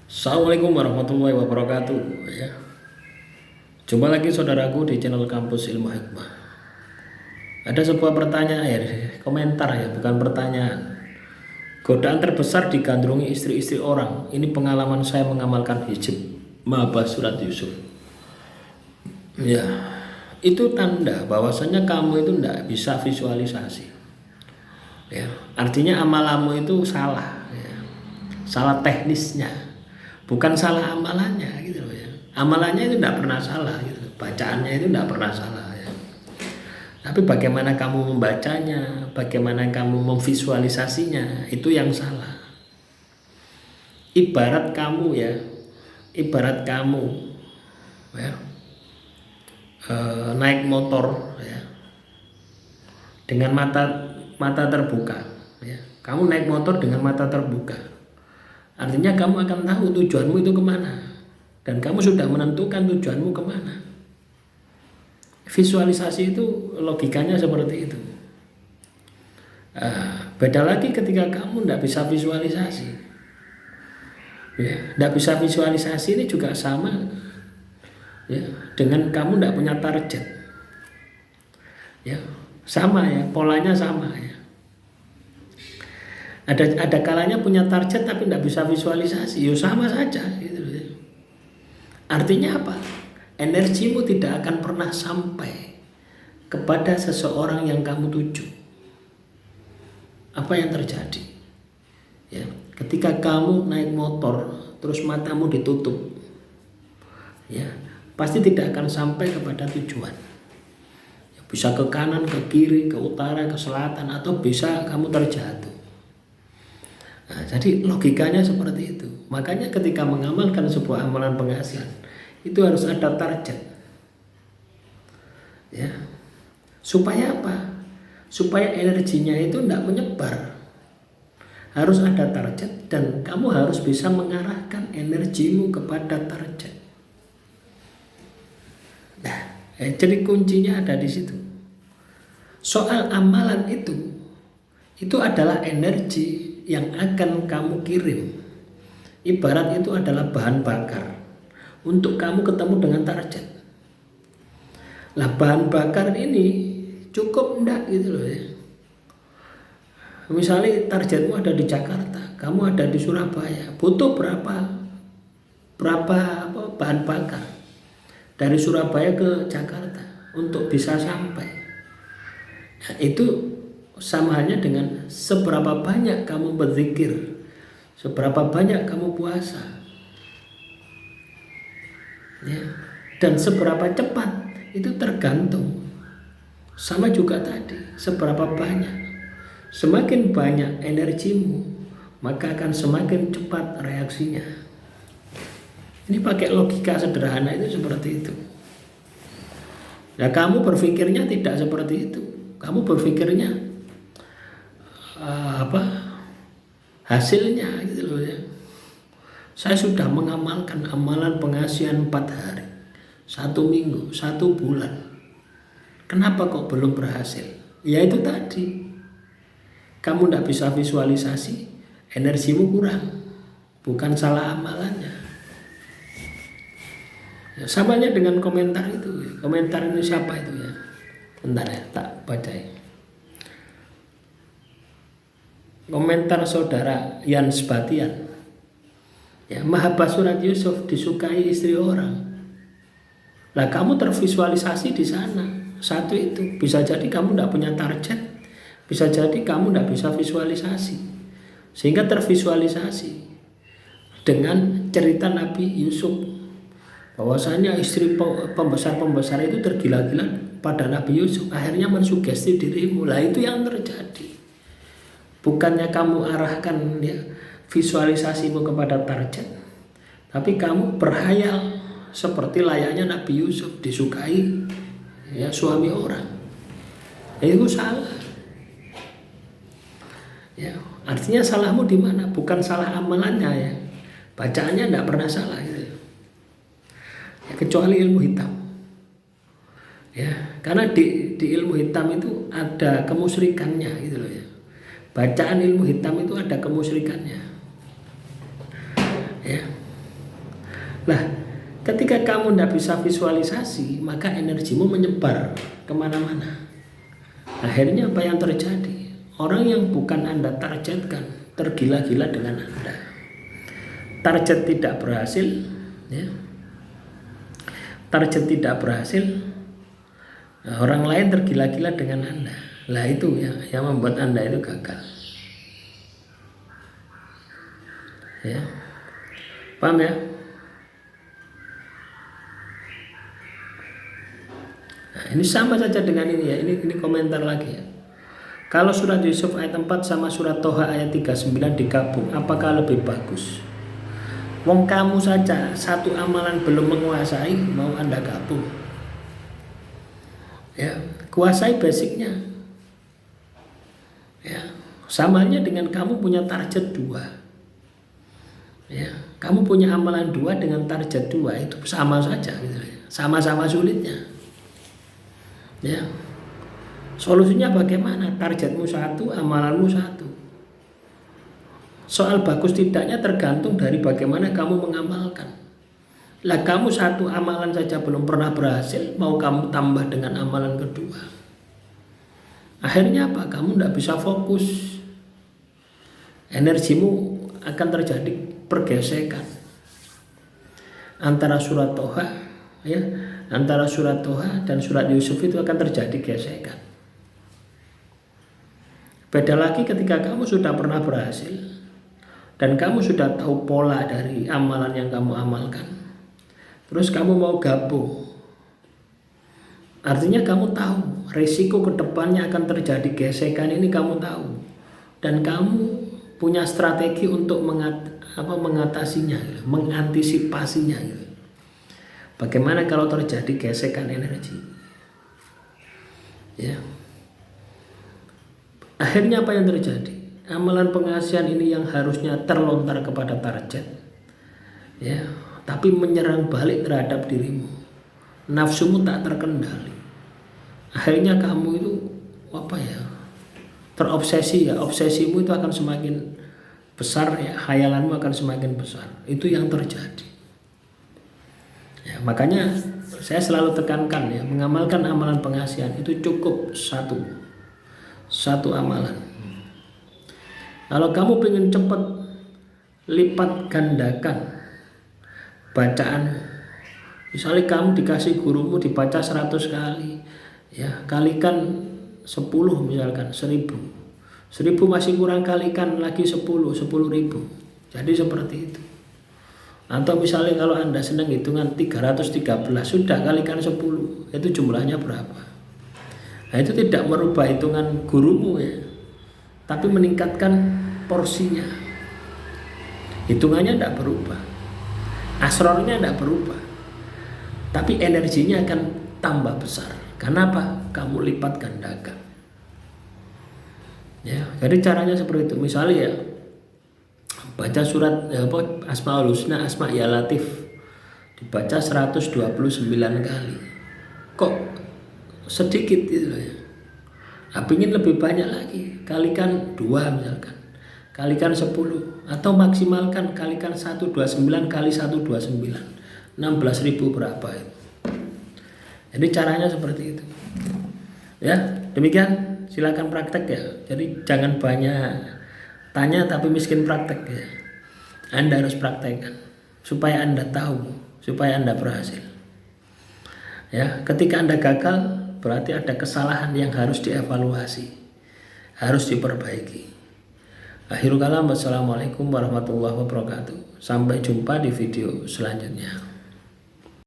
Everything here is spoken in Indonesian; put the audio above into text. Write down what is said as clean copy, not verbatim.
Assalamualaikum warahmatullahi wabarakatuh ya. Jumpa lagi saudaraku di channel Kampus Ilmu Hikmah. Ada sebuah pertanyaan komentar ya, bukan pertanyaan. Godaan terbesar digandrungi istri-istri orang. Ini pengalaman saya mengamalkan hijab Mahabas Surat Yusuf. Ya, itu tanda bahwasanya kamu itu tidak bisa visualisasi. Ya, artinya amalanmu itu salah ya. Salah teknisnya. Bukan salah amalannya gitu loh ya. Amalannya itu tidak pernah salah gitu. Bacaannya itu tidak pernah salah ya. Tapi bagaimana kamu membacanya, bagaimana kamu memvisualisasinya, itu yang salah. Ibarat kamu ya, ya, naik motor ya, dengan mata terbuka ya. Kamu naik motor dengan mata terbuka. Artinya kamu akan tahu tujuanmu itu kemana. Dan kamu sudah menentukan tujuanmu kemana. Visualisasi itu logikanya seperti itu. Beda lagi ketika kamu tidak bisa visualisasi. Ya, tidak bisa visualisasi ini juga sama ya, dengan kamu tidak punya target. Ya, sama ya, polanya sama ya. Ada kalanya punya target tapi tidak bisa visualisasi, ya sama saja gitu. Artinya apa? Energimu tidak akan pernah sampai kepada seseorang yang kamu tuju. Apa yang terjadi? Ya, ketika kamu naik motor terus matamu ditutup, ya pasti tidak akan sampai kepada tujuan. Ya, bisa ke kanan, ke kiri, ke utara, ke selatan, atau bisa kamu terjatuh. Nah, jadi logikanya seperti itu. Makanya ketika mengamalkan sebuah amalan penghasilan itu harus ada target. Ya. Supaya apa? Supaya energinya itu tidak menyebar. Harus ada target dan kamu harus bisa mengarahkan energimu kepada target. Nah, jadi kuncinya ada di situ. Soal amalan itu adalah energi yang akan kamu kirim. Ibarat itu adalah bahan bakar untuk kamu ketemu dengan target. Lah bahan bakar ini cukup enggak gitu loh ya. Misalnya targetmu ada di Jakarta, kamu ada di Surabaya, butuh berapa bahan bakar dari Surabaya ke Jakarta untuk bisa sampai. Nah, itu sama halnya dengan seberapa banyak kamu berzikir, seberapa banyak kamu puasa, ya, dan seberapa cepat itu tergantung. Sama juga tadi, seberapa banyak. Semakin banyak energimu, maka akan semakin cepat reaksinya. Ini pakai logika sederhana itu seperti itu. Nah, kamu berpikirnya tidak seperti itu. Kamu berpikirnya hasilnya gitu loh ya. Saya sudah mengamalkan amalan pengasihan 4 hari, 1 minggu, 1 bulan. Kenapa kok belum berhasil? Ya itu tadi, kamu tidak bisa visualisasi, energimu kurang. Bukan salah amalannya ya. Samanya dengan komentar itu. Komentar ini siapa itu ya? Bentar ya, tak baca ya. Komentar saudara Yan Sebatian ya, Mahabas Surat Yusuf disukai istri orang. Lah kamu tervisualisasi di sana. Satu itu, bisa jadi kamu tidak punya target, bisa jadi kamu tidak bisa visualisasi, sehingga tervisualisasi dengan cerita Nabi Yusuf bahwasanya istri pembesar itu tergila-gila pada Nabi Yusuf, akhirnya mensugesti dirimu. Lah itu yang terjadi. Bukannya kamu arahkan ya visualisasimu kepada target, tapi kamu berhayal seperti layaknya Nabi Yusuf disukai ya suami orang. Itu salah. Ya, artinya salahmu di mana? Bukan salah amalannya ya. Bacaannya tidak pernah salah gitu. Ya, kecuali ilmu hitam. Ya, karena di ilmu hitam itu ada kemusyrikannya gitu loh ya. Bacaan ilmu hitam itu ada kemusyrikannya. Ya. Lah, ketika kamu tidak bisa visualisasi, maka energimu menyebar kemana-mana. Akhirnya apa yang terjadi? Orang yang bukan Anda targetkan tergila-gila dengan Anda. Target tidak berhasil, ya. Target tidak berhasil, orang lain tergila-gila dengan Anda. Lah itu yang membuat Anda itu gagal. Ya. Paham ya? Nah, ini sama saja dengan ini ya. Ini komentar lagi ya. Kalau surat Yusuf ayat 4 sama surat Toha ayat 39 digabung, apakah lebih bagus? Wong kamu saja satu amalan belum menguasai, mau Anda gabung? Ya, kuasai basicnya. Ya, samanya dengan kamu punya target 2. Ya, kamu punya amalan 2 dengan target 2 itu sama saja gitu ya. Sama-sama sulitnya. Ya. Solusinya bagaimana? Targetmu 1, amalanmu 1. Soal bagus tidaknya tergantung dari bagaimana kamu mengamalkan. Lah kamu 1 amalan saja belum pernah berhasil, mau kamu tambah dengan amalan kedua. Akhirnya apa? Kamu tidak bisa fokus. Energimu akan terjadi pergesekan antara surat Toha, ya, antara surat Toha dan surat Yusuf itu akan terjadi gesekan. Beda lagi ketika kamu sudah pernah berhasil dan kamu sudah tahu pola dari amalan yang kamu amalkan, terus kamu mau gabung, artinya kamu tahu risiko kedepannya akan terjadi gesekan ini, kamu tahu, dan kamu punya strategi untuk mengatasinya, mengantisipasinya. Bagaimana kalau terjadi gesekan energi? Ya. Akhirnya apa yang terjadi? Amalan pengasihan ini yang harusnya terlontar kepada target, ya, tapi menyerang balik terhadap dirimu. Nafsumu tak terkendali. Akhirnya kamu itu terobsesi ya. Obsesimu itu akan semakin besar ya, khayalanmu akan semakin besar. Itu yang terjadi. Ya, makanya saya selalu tekankan ya, mengamalkan amalan pengasihan itu cukup satu amalan. Kalau kamu ingin cepat, lipat gandakan bacaan. Misalnya kamu dikasih gurumu dibaca 100 kali, ya, kalikan 10 misalkan 1000. 1000 masih kurang, kalikan lagi 10.000. Jadi seperti itu. Atau misalnya kalau Anda senang hitungan 313, sudah kalikan 10. Itu jumlahnya berapa? Nah, itu tidak merubah hitungan gurumu ya, tapi meningkatkan porsinya. Hitungannya tidak berubah, asrornya tidak berubah, tapi energinya akan tambah besar. Kenapa? Kamu lipat gandakan. Ya, jadi caranya seperti itu. Misalnya ya, baca surat Asmaul Husna, Asma Ya Latif, dibaca 129 kali. Kok sedikit gitu ya? Ingin lebih banyak lagi, kalikan 2 misalkan, kalikan 10, atau maksimalkan kalikan 129 kali 129, 16.000 berapa itu. Jadi caranya seperti itu ya. Demikian, silakan praktek ya. Jadi jangan banyak tanya tapi miskin praktek ya. Anda harus praktekkan supaya Anda tahu, supaya Anda berhasil ya. Ketika Anda gagal, berarti ada kesalahan yang harus dievaluasi, harus diperbaiki. Akhirul kalam, wassalamualaikum warahmatullahi wabarakatuh. Sampai jumpa di video selanjutnya.